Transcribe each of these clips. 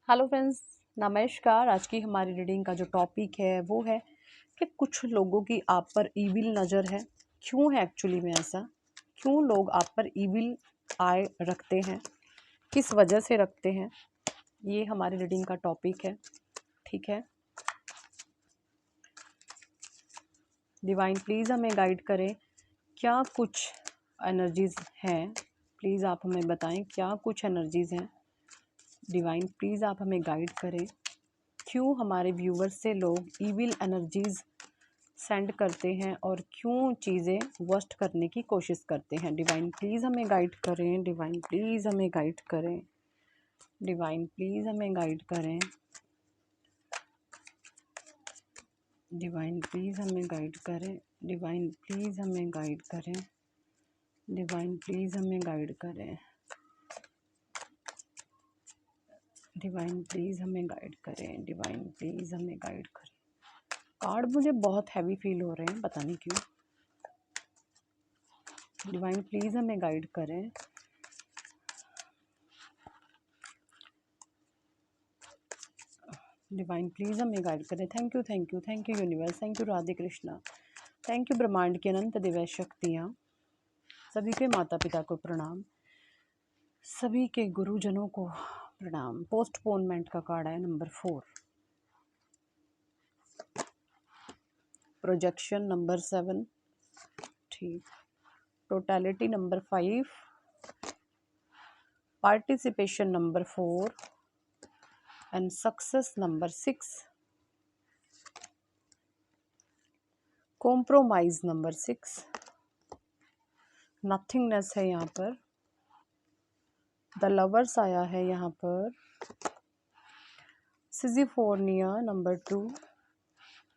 Hello friends, नमस्कार। आज की हमारी रीडिंग का जो टॉपिक है वो है कि कुछ लोगों की आप पर ईविल नज़र है। क्यों है एक्चुअली में ऐसा? क्यों लोग आप पर ईविल आय रखते हैं, किस वजह से रखते हैं, ये हमारी रीडिंग का टॉपिक है। ठीक है, डिवाइन प्लीज़ हमें गाइड करें। क्या कुछ एनर्जीज़ हैं, प्लीज़ आप हमें बताएं क्या कुछ एनर्जीज़ हैं। डिवाइन प्लीज़ आप हमें गाइड करें। क्यों हमारे व्यूवर्स से लोग ईविल एनर्जीज़ सेंड करते हैं और क्यों चीज़ें वर्स्ट करने की कोशिश करते हैं। डिवाइन प्लीज़ हमें गाइड करें। डिवाइन प्लीज़ हमें गाइड करें। डिवाइन प्लीज़ हमें गाइड करें। डिवाइन प्लीज़ हमें गाइड करें। डिवाइन प्लीज़ हमें गाइड करें। डिवाइन प्लीज़ हमें गाइड करें। डिवाइन प्लीज़ हमें गाइड करें। डिवाइन प्लीज़ हमें गाइड करें। कार्ड मुझे बहुत हैवी फील हो रहे हैं, पता नहीं क्यों। डिवाइन प्लीज़ हमें गाइड करें। डिवाइन प्लीज़ हमें गाइड करें। Thank you, thank you, thank you universe, thank you Radhe Krishna, thank you ब्रह्मांड की अनंत दिव्य शक्तियाँ। सभी के माता पिता को प्रणाम, सभी के गुरुजनों को प्रणाम। पोस्टपोनमेंट का कार्ड है नंबर 4, प्रोजेक्शन नंबर 7, ठीक, totality number 5, participation number 4 and success number 6, compromise number 6, nothingness है यहाँ पर, द लवर्स आया है यहाँ पर, सिजिफोर्निया नंबर 2,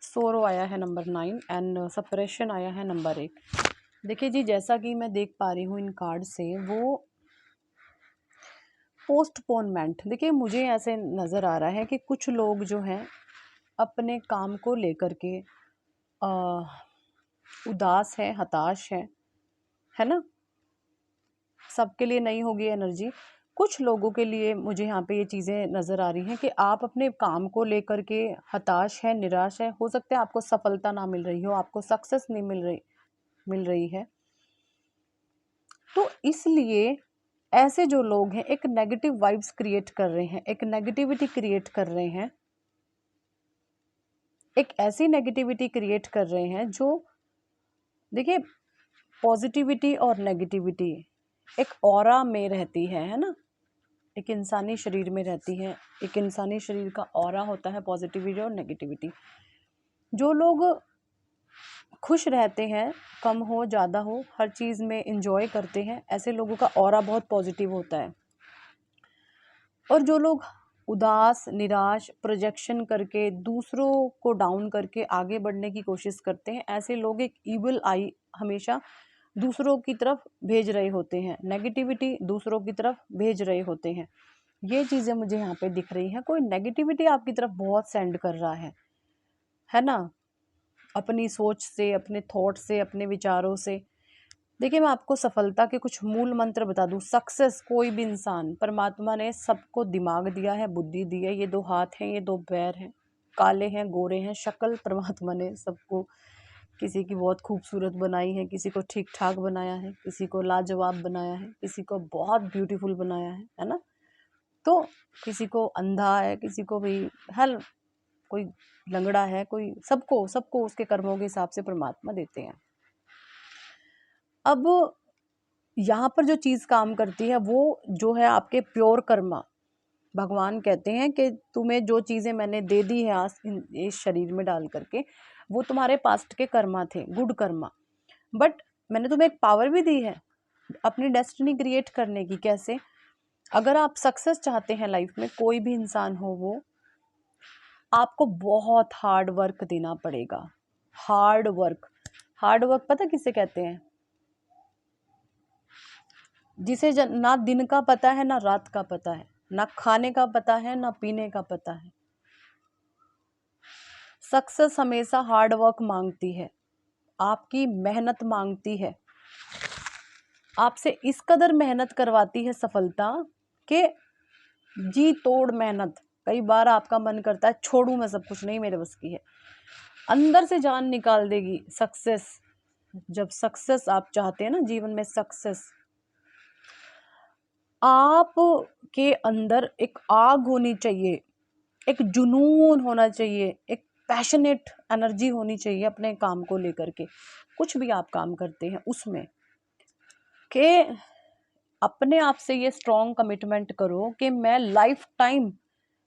सोरो आया है नंबर 9 एंड सेपरेशन आया है नंबर 1। देखिए जी, जैसा कि मैं देख पा रही हूँ इन कार्ड से, वो पोस्टपोनमेंट, देखिए मुझे ऐसे नज़र आ रहा है कि कुछ लोग जो हैं अपने काम को लेकर के उदास है, हताश है ना। सबके लिए नहीं होगी एनर्जी, कुछ लोगों के लिए मुझे यहाँ पे ये चीज़ें नज़र आ रही हैं कि आप अपने काम को लेकर के हताश है, निराश है। हो सकता है आपको सफलता ना मिल रही हो, आपको सक्सेस नहीं मिल रही है। तो इसलिए ऐसे जो लोग हैं एक नेगेटिव वाइब्स क्रिएट कर रहे हैं, एक नेगेटिविटी क्रिएट कर रहे हैं, एक ऐसी नेगेटिविटी क्रिएट कर रहे हैं जो, देखिए, पॉजिटिविटी और नेगेटिविटी एक ऑरा में रहती है ना। एक इंसानी शरीर में रहती है, एक इंसानी शरीर का ऑरा होता है पॉजिटिविटी और नेगेटिविटी। जो लोग खुश रहते हैं, कम हो ज़्यादा हो, हर चीज़ में इंजॉय करते हैं, ऐसे लोगों का ऑरा बहुत पॉजिटिव होता है। और जो लोग उदास, निराश, प्रोजेक्शन करके दूसरों को डाउन करके आगे बढ़ने की कोशिश करते हैं, ऐसे लोग एक ईविल आई हमेशा दूसरों की तरफ भेज रहे होते हैं, नेगेटिविटी दूसरों की तरफ भेज रहे होते हैं। ये चीज़ें मुझे यहाँ पे दिख रही हैं। कोई नेगेटिविटी आपकी तरफ बहुत सेंड कर रहा है ना, अपनी सोच से, अपने थॉट से, अपने विचारों से। देखिए, मैं आपको सफलता के कुछ मूल मंत्र बता दूं। सक्सेस, कोई भी इंसान, परमात्मा ने सबको दिमाग दिया है, बुद्धि दी है, ये 2 हाथ हैं, ये 2 पैर हैं, काले हैं, गोरे हैं, शक्ल परमात्मा ने सबको, किसी की बहुत खूबसूरत बनाई है, किसी को ठीक ठाक बनाया है, किसी को लाजवाब बनाया है, किसी को बहुत ब्यूटीफुल बनाया है ना। तो किसी को अंधा है, किसी को भी हर कोई लंगड़ा है, कोई, सबको सबको उसके कर्मों के हिसाब से परमात्मा देते हैं। अब यहाँ पर जो चीज़ काम करती है वो जो है आपके प्योर कर्मा। भगवान कहते हैं कि तुम्हें जो चीज़ें मैंने दे दी है आज इस शरीर में डाल करके, वो तुम्हारे पास्ट के कर्मा थे, गुड कर्मा। बट मैंने तुम्हें एक पावर भी दी है अपनी डेस्टिनी क्रिएट करने की। कैसे? अगर आप सक्सेस चाहते हैं लाइफ में, कोई भी इंसान हो वो, आपको बहुत हार्ड वर्क देना पड़ेगा। हार्ड वर्क, हार्ड वर्क पता किसे कहते हैं? जिसे ना दिन का पता है, ना रात का पता है, ना खाने का पता है, ना पीने का पता है। सक्सेस हमेशा हार्ड वर्क मांगती है, आपकी मेहनत मांगती है, आपसे इस कदर मेहनत करवाती है सफलता कि जी तोड़ मेहनत। कई बार आपका मन करता है छोड़ूं मैं सब कुछ, नहीं मेरे बस की है, अंदर से जान निकाल देगी सक्सेस। जब सक्सेस आप चाहते हैं ना जीवन में, सक्सेस, आप के अंदर एक आग होनी चाहिए, एक जुनून होना चाहिए, एक पैशनेट एनर्जी होनी चाहिए अपने काम को लेकर के, कुछ भी आप काम करते हैं उसमें, कि अपने आप से ये स्ट्रॉन्ग कमिटमेंट करो कि मैं लाइफ टाइम,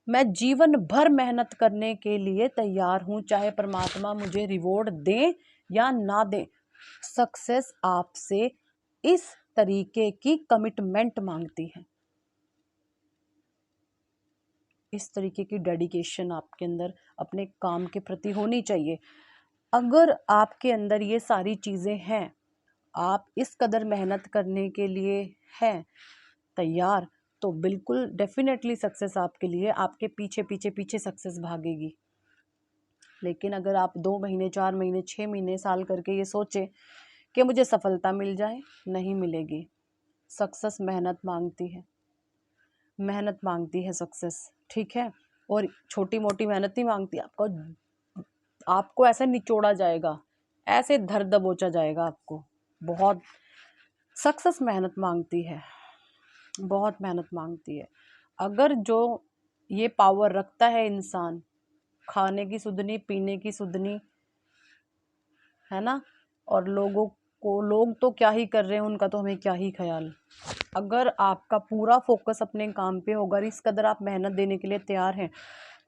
मैं जीवन भर मेहनत करने के लिए तैयार हूं, चाहे परमात्मा मुझे रिवॉर्ड दे या ना दे। सक्सेस आपसे इस तरीके की कमिटमेंट मांगती है, इस तरीके की डेडिकेशन आपके अंदर अपने काम के प्रति होनी चाहिए। अगर आपके अंदर ये सारी चीज़ें हैं, आप इस कदर मेहनत करने के लिए हैं तैयार, तो बिल्कुल डेफिनेटली सक्सेस आपके लिए, आपके पीछे पीछे पीछे सक्सेस भागेगी। लेकिन अगर आप 2 महीने, 4 महीने, 6 महीने, साल करके ये सोचे कि मुझे सफलता मिल जाए, नहीं मिलेगी। सक्सेस मेहनत मांगती है, मेहनत मांगती है सक्सेस, ठीक है। और छोटी मोटी मेहनत नहीं मांगती, आपको ऐसे निचोड़ा जाएगा, ऐसे धर दबोचा जाएगा आपको। बहुत सक्सेस मेहनत मांगती है, बहुत मेहनत मांगती है। अगर जो ये पावर रखता है इंसान, खाने की सुधनी, पीने की सुधनी, है ना, और लोगों को, लोग तो क्या ही कर रहे हैं उनका तो हमें क्या ही ख्याल। अगर आपका पूरा फोकस अपने काम पे होगा, इस कदर आप मेहनत देने के लिए तैयार हैं,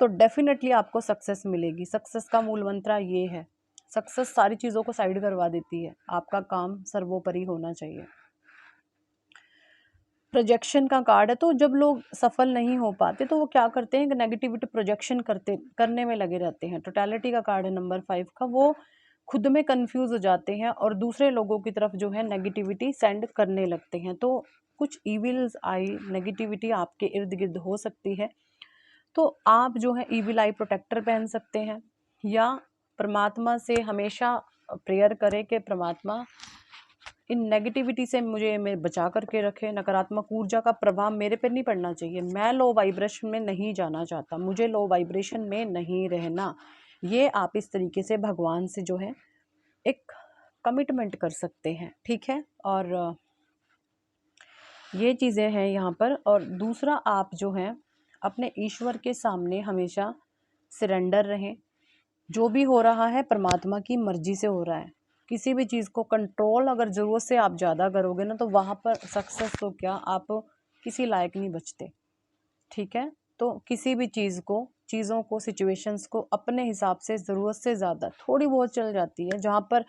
तो डेफिनेटली आपको सक्सेस मिलेगी। सक्सेस का मूल मंत्र ये है, सक्सेस सारी चीज़ों को साइड करवा देती है, आपका काम सर्वोपरि होना चाहिए। प्रोजेक्शन का कार्ड है, तो जब लोग सफल नहीं हो पाते तो वो क्या करते हैं, नेगेटिविटी प्रोजेक्शन करने में लगे रहते हैं। टोटलिटी का कार्ड है नंबर 5 का, वो खुद में कंफ्यूज हो जाते हैं और दूसरे लोगों की तरफ जो है नेगेटिविटी सेंड करने लगते हैं। तो कुछ इविल्स आई, नेगेटिविटी आपके इर्द गिर्द हो सकती है, तो आप जो है इविल आई प्रोटेक्टर पहन सकते हैं, या परमात्मा से हमेशा प्रेयर करें कि परमात्मा इन नेगेटिविटी से मुझे मैं बचा करके रखे, नकारात्मक ऊर्जा का प्रभाव मेरे पे नहीं पड़ना चाहिए, मैं लो वाइब्रेशन में नहीं जाना चाहता, मुझे लो वाइब्रेशन में नहीं रहना। ये आप इस तरीके से भगवान से जो है एक कमिटमेंट कर सकते हैं, ठीक है। और ये चीज़ें हैं यहाँ पर। और दूसरा, आप जो है अपने ईश्वर के सामने हमेशा सरेंडर रहें, जो भी हो रहा है परमात्मा की मर्जी से हो रहा है। किसी भी चीज़ को कंट्रोल अगर ज़रूरत से आप ज़्यादा करोगे ना, तो वहाँ पर सक्सेस तो क्या, आप किसी लायक नहीं बचते, ठीक है। तो किसी भी चीज़ों को, सिचुएशंस को अपने हिसाब से, ज़रूरत से ज़्यादा थोड़ी बहुत चल जाती है, जहाँ पर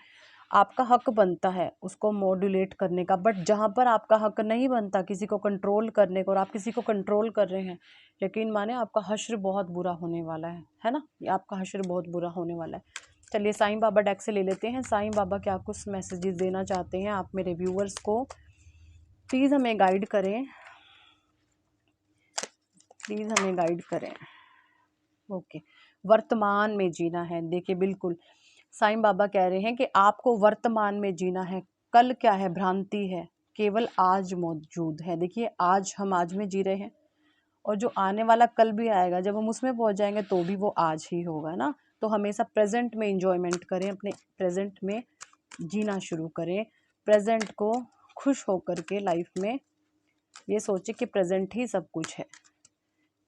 आपका हक बनता है उसको मॉड्यूलेट करने का, बट जहाँ पर आपका हक नहीं बनता किसी को कंट्रोल करने को, और आप किसी को कंट्रोल कर रहे हैं, यकीन माने आपका हश्र बहुत बुरा होने वाला है ना, ये आपका हश्र बहुत बुरा होने वाला है। चलिए साईं बाबा डेक से ले लेते हैं, साईं बाबा क्या कुछ मैसेजेस देना चाहते हैं आप मेरे व्यूअर्स को, प्लीज़ हमें गाइड करें, प्लीज़ हमें गाइड करें। ओके, वर्तमान में जीना है। देखिए बिल्कुल साईं बाबा कह रहे हैं कि आपको वर्तमान में जीना है, कल क्या है, भ्रांति है, केवल आज मौजूद है। देखिए आज हम आज में जी रहे हैं, और जो आने वाला कल भी आएगा, जब हम उसमें पहुंच जाएंगे तो भी वो आज ही होगा ना। तो हमेशा प्रेजेंट में इंजॉयमेंट करें, अपने प्रेजेंट में जीना शुरू करें, प्रेजेंट को खुश होकर के लाइफ में ये सोचे कि प्रेजेंट ही सब कुछ है।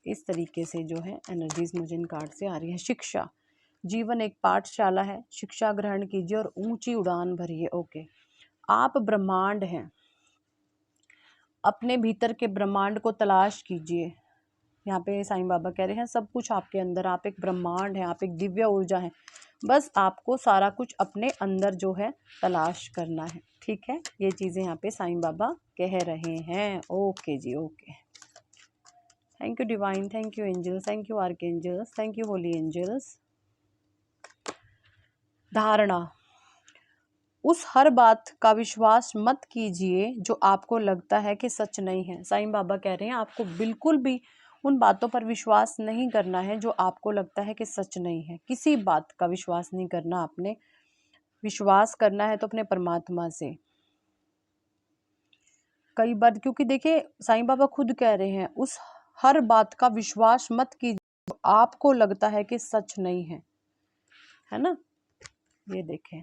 इस तरीके से जो है एनर्जीज मुझे इन कार्ड से आ रही है। शिक्षा, जीवन एक पाठशाला है, शिक्षा ग्रहण कीजिए और ऊंची उड़ान भरिए। ओके, आप ब्रह्मांड हैं, अपने भीतर के ब्रह्मांड को तलाश कीजिए। यहाँ पे साईं बाबा कह रहे हैं सब कुछ आपके अंदर, आप एक ब्रह्मांड हैं, आप एक दिव्य ऊर्जा हैं, बस आपको सारा कुछ अपने अंदर जो है तलाश करना है, ठीक है। ये चीज़ें यहाँ पे साईं बाबा कह रहे हैं। ओके जी, okay, thank you divine, thank you angels, thank you archangels, thank you holy angels. धारणा, उस हर बात का विश्वास मत कीजिए जो आपको लगता है कि सच नहीं है। साईं बाबा कह रहे हैं आपको बिल्कुल भी उन बातों पर विश्वास नहीं करना है जो आपको लगता है कि सच नहीं है। किसी बात का विश्वास नहीं करना आपने, विश्वास करना है तो अपने परमात्मा से। कई बार, क्योंकि देखिए साईं बाबा खुद कह रहे हैं उस हर बात का विश्वास मत कीजिए आपको लगता है कि सच नहीं है ना। ये देखें,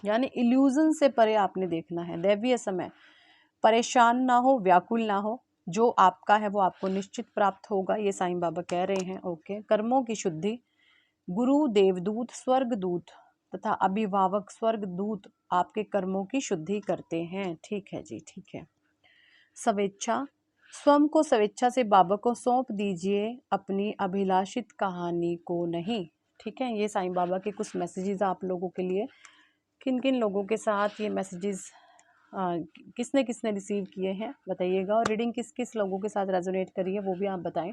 यानी इल्यूजन से परे आपने देखना है। दैवीय समय, परेशान ना हो, व्याकुल ना हो, जो आपका है वो आपको निश्चित प्राप्त होगा, ये साईं बाबा कह रहे हैं। ओके, कर्मों की शुद्धि, गुरु, देवदूत, स्वर्गदूत तथा अभिभावक स्वर्गदूत आपके कर्मों की शुद्धि करते हैं। ठीक है जी, ठीक है। स्वेच्छा, स्वयं को स्वेच्छा से बाबा को सौंप दीजिए, अपनी अभिलाषित कहानी को नहीं। ठीक है, ये साईं बाबा के कुछ मैसेजेस आप लोगों के लिए। किन किन लोगों के साथ ये मैसेजेस किसने किसने रिसीव किए हैं बताइएगा, और रीडिंग किस किस लोगों के साथ रेजोनेट करी है वो भी आप बताएं।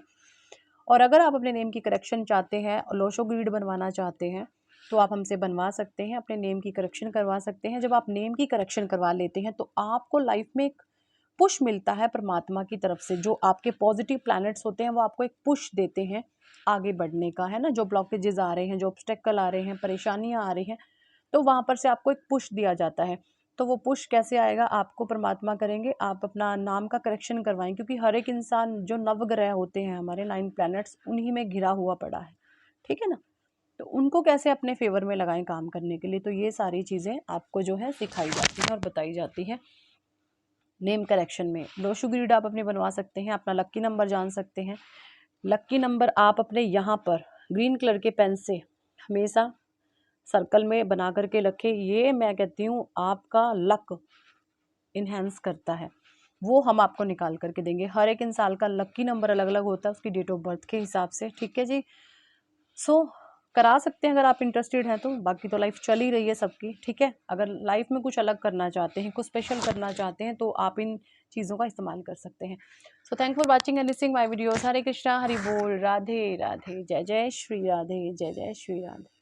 और अगर आप अपने नेम की करेक्शन चाहते हैं और लोशो ग्रीड बनवाना चाहते हैं तो आप हमसे बनवा सकते हैं, अपने नेम की करेक्शन करवा सकते हैं। जब आप नेम की करेक्शन करवा लेते हैं तो आपको लाइफ में एक पुश मिलता है परमात्मा की तरफ से, जो आपके पॉजिटिव प्लैनेट्स होते हैं वो आपको एक पुश देते हैं आगे बढ़ने का, है ना। जो ब्लॉकेजेस आ रहे हैं, जो ऑब्स्टेकल आ रहे हैं, परेशानियां आ रही हैं, तो वहाँ पर से आपको एक पुश दिया जाता है। तो वो पुश कैसे आएगा, आपको परमात्मा करेंगे, आप अपना नाम का करेक्शन करवाएं, क्योंकि हर एक इंसान, जो नवग्रह होते हैं हमारे 9 प्लैनेट्स, उन्हीं में घिरा हुआ पड़ा है। ठीक है ना, तो उनको कैसे अपने फेवर में लगाएं काम करने के लिए, तो ये सारी चीज़ें आपको जो है सिखाई जाती हैं और बताई जाती हैं नेम करेक्शन में। लोशो ग्रीड आप अपने बनवा सकते हैं, अपना लक्की नंबर जान सकते हैं। लक्की नंबर आप अपने यहाँ पर ग्रीन कलर के पेन से हमेशा सर्कल में बना करके रखें। ये मैं कहती हूँ आपका लक इन्हेंस करता है, वो हम आपको निकाल करके देंगे। हर एक इंसान का लक्की नंबर अलग अलग होता है उसकी डेट ऑफ बर्थ के हिसाब से। ठीक है जी, सो करा सकते हैं अगर आप इंटरेस्टेड हैं तो, बाकी तो लाइफ चल ही रही है सबकी। ठीक है, अगर लाइफ में कुछ अलग करना चाहते हैं, कुछ स्पेशल करना चाहते हैं तो आप इन चीज़ों का इस्तेमाल कर सकते हैं। So thank for watching and listening my videos. Hare Krishna, Hari बोल, राधे राधे, जय जय श्री राधे, जय जय श्री राधे।